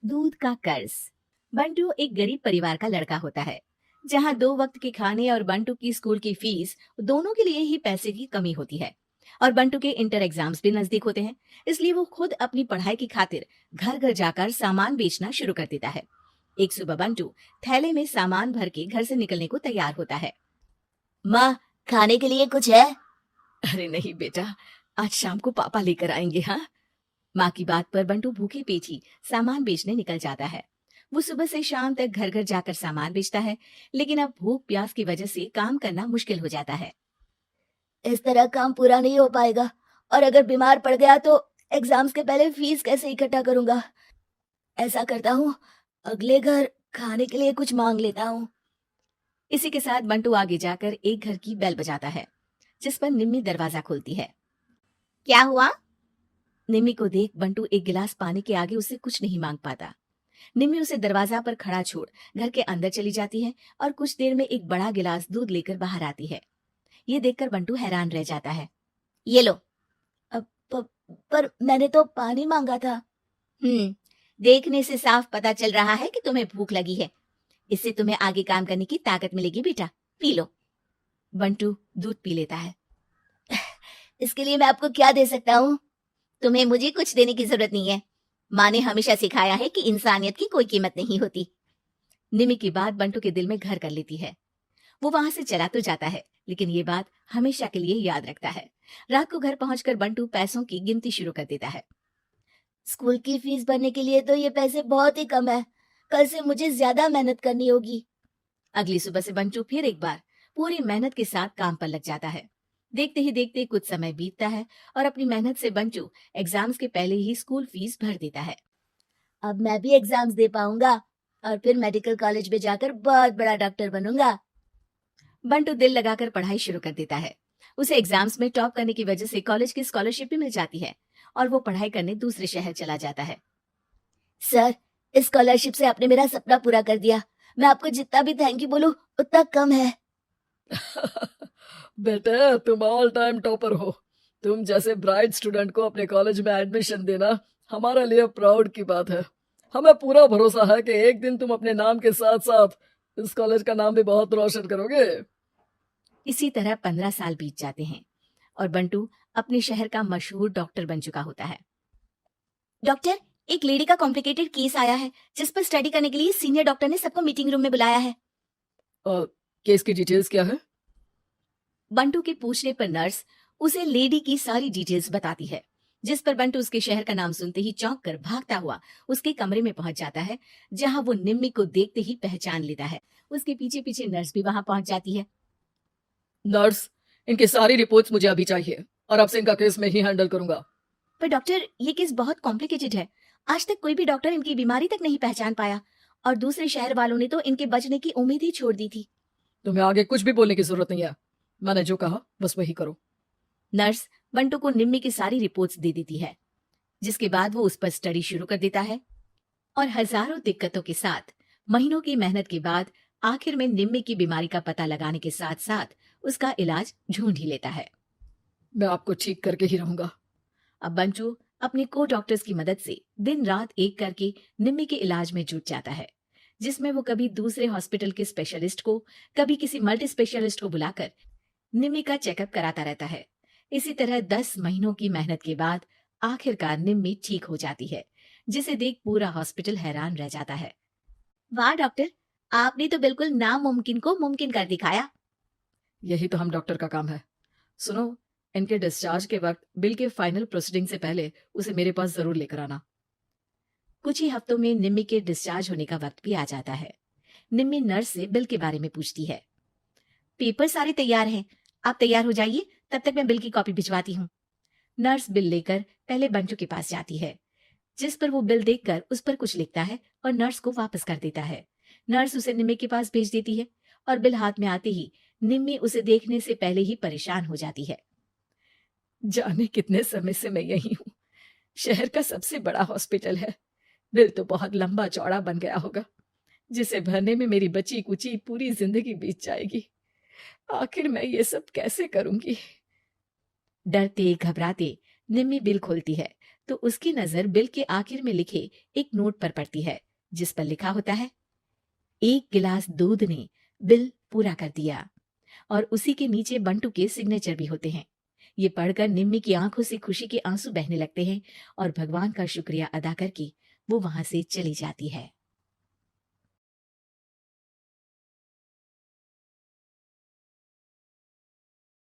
दूध का कर्ज। बंटू एक गरीब परिवार का लड़का होता है, जहां 2 वक्त के खाने और बंटू की स्कूल की फीस दोनों के लिए ही पैसे की कमी होती है। और बंटू के इंटर एग्जाम्स भी नजदीक होते हैं, इसलिए वो खुद अपनी पढ़ाई की खातिर घर घर जाकर सामान बेचना शुरू कर देता है। एक सुबह बंटू थैले में सामान भर के घर से निकलने को तैयार होता है। माँ, खाने के लिए कुछ है? अरे नहीं बेटा, आज शाम को पापा लेकर आएंगे। हाँ, माँ की बात पर बंटू भूखे पेट ही सामान बेचने निकल जाता है। वो सुबह से शाम तक घर घर जाकर सामान बेचता है, लेकिन अब भूख प्यास की वजह से काम करना मुश्किल हो जाता है। इस तरह काम पूरा नहीं हो पाएगा, और अगर बीमार पड़ गया तो एग्जाम्स के पहले फीस कैसे इकट्ठा करूंगा? ऐसा करता हूँ, अगले घर खाने के लिए कुछ मांग लेता हूँ। इसी के साथ बंटू आगे जाकर एक घर की बेल बजाता है, जिस पर निम्मी दरवाजा खोलती है। क्या हुआ? निम्मी को देख बंटू एक गिलास पानी के आगे उससे कुछ नहीं मांग पाता। निम्मी उसे दरवाजा पर खड़ा छोड़ घर के अंदर चली जाती है और कुछ देर में एक बड़ा गिलास दूध लेकर बाहर आती है। ये देखकर बंटू हैरान रह जाता है। ये लो। अब पर मैंने तो पानी मांगा था। देखने से साफ पता चल रहा है कि तुम्हें भूख लगी है। इससे तुम्हें आगे काम करने की ताकत मिलेगी बेटा, पी लो। बंटू दूध पी लेता है। इसके लिए मैं आपको क्या दे सकता हूँ? तुम्हें मुझे कुछ देने की जरूरत नहीं है। माँ ने हमेशा सिखाया है कि इंसानियत की कोई कीमत नहीं होती। निमी की बात बंटू के दिल में घर कर लेती है। वो वहां से चला तो जाता है, लेकिन ये बात हमेशा के लिए याद रखता है। रात को घर पहुंचकर बंटू पैसों की गिनती शुरू कर देता है। स्कूल की फीस भरने के लिए तो ये पैसे बहुत ही कम है। कल से मुझे ज्यादा मेहनत करनी होगी। अगली सुबह से बंटू फिर एक बार पूरी मेहनत के साथ काम पर लग जाता है। देखते ही देखते कुछ समय बीतता है और अपनी मेहनत से बंटू एग्जाम्स के पहले ही स्कूल फीस भर देता है। अब मैं भी एग्जाम्स दे पाऊंगा और फिर मेडिकल कॉलेज में जाकर बहुत बड़ा डॉक्टर बनूंगा। बंटू दिल लगाकर पढ़ाई शुरू कर देता है। उसे एग्जाम्स में टॉप करने की वजह से कॉलेज की स्कॉलरशिप भी मिल जाती है और वो पढ़ाई करने दूसरे शहर चला जाता है। सर, इस स्कॉलरशिप से आपने मेरा सपना पूरा कर दिया। मैं आपको जितना भी थैंक यू बोलूं उतना कम है। बेटे, तुम ऑल टाइम टॉपर हो। तुम जैसे ब्राइट स्टूडेंट को अपने कॉलेज में एडमिशन देना हमारे लिए प्राउड की बात है। हमें पूरा भरोसा है कि एक दिन तुम अपने नाम के साथ साथ इस कॉलेज का नाम भी बहुत रोशन करोगे। इसी तरह 15 साल बीत जाते हैं और बंटू अपने शहर का मशहूर डॉक्टर बन चुका होता है। डॉक्टर, एक लेडी का कॉम्प्लिकेटेड केस आया है, जिस पर स्टडी करने के लिए सीनियर डॉक्टर ने सबको मीटिंग रूम में बुलाया है। केस की डिटेल्स क्या है? बंटू के पूछने पर नर्स उसे लेडी की सारी डिटेल्स बताती है, जिस पर बंटू उसके शहर का नाम सुनते ही चौंक कर भागता हुआ उसके कमरे में पहुंच जाता है, जहां वो निम्मी को देखते ही पहचान लेता है। उसके पीछे पीछे नर्स भी वहां पहुंच जाती है। नर्स, इनकी सारी रिपोर्ट्स मुझे अभी चाहिए और अब से इनका केस मैं ही हैंडल करूंगा। पर डॉक्टर, ये केस बहुत कॉम्प्लिकेटेड है। आज तक कोई भी डॉक्टर इनकी बीमारी तक नहीं पहचान पाया और दूसरे शहर वालों ने तो इनके बचने की उम्मीद ही छोड़ दी थी। तुम्हें आगे कुछ भी बोलने की जरूरत नहीं है। मैंने जो कहा बस वही करो। नर्स बंटू को निम्मी की सारी रिपोर्ट्स दे देती है, जिसके बाद वो उस पर स्टडी शुरू कर देता है और हजारों दिक्कतों के साथ महीनों की मेहनत के बाद आखिर में निम्मी की बीमारी का पता लगाने के साथ साथ उसका इलाज ढूंढ ही लेता है। मैं आपको ठीक करके ही रहूंगा। अब बंटू अपने को डॉक्टर्स की मदद से दिन रात एक करके निम्मी के इलाज में जुट जाता है, जिसमें वो कभी दूसरे हॉस्पिटल के स्पेशलिस्ट को, कभी किसी मल्टी स्पेशलिस्ट को बुलाकर निम्मी का चेकअप कराता रहता है। इसी तरह 10 महीनों की मेहनत के बाद आखिरकार निम्मी ठीक हो जाती है, जिसे देख पूरा हॉस्पिटल हैरान रह जाता है। वाह डॉक्टर, आपने तो बिल्कुल नामुमकिन को मुमकिन कर दिखाया। यही तो हम डॉक्टर का काम है। सुनो, इनके डिस्चार्ज के वक्त बिल के फाइनल प्रोसीडिंग से पहले उसे मेरे पास जरूर लेकर आना। कुछ ही हफ्तों में निम्मी के डिस्चार्ज होने का वक्त भी आ जाता है। निम्मी नर्स से बिल के बारे में पूछती है। पेपर सारे तैयार हैं, आप तैयार हो जाइए, तब तक मैं बिल की कॉपी भिजवाती हूँ। नर्स बिल लेकर पहले बंटू के पास जाती है, जिस पर वो बिल देखकर उस पर कुछ लिखता है और नर्स को वापस कर देता है। नर्स उसे निम्मी के पास भेज देती है और बिल हाथ में आते ही निम्मी उसे देखने से पहले ही परेशान हो जाती है। जाने कितने समय से मैं यही हूँ। शहर का सबसे बड़ा हॉस्पिटल है। बिल तो बहुत लंबा चौड़ा बन गया होगा, जिसे भरने में मेरी बची कुची पूरी जिंदगी बीत जाएगी। आखिर मैं ये सब कैसे करूंगी? डरते घबराते निम्मी बिल खोलती है तो उसकी नजर बिल के आखिर में लिखे एक नोट पर पड़ती है, जिस पर लिखा होता है, 1 गिलास दूध ने बिल पूरा कर दिया। और उसी के नीचे बंटू के सिग्नेचर भी होते हैं। ये पढ़कर निम्मी की आंखों से खुशी के आंसू बहने लगते हैं और भगवान का शुक्रिया अदा करके वो वहां से चली जाती है।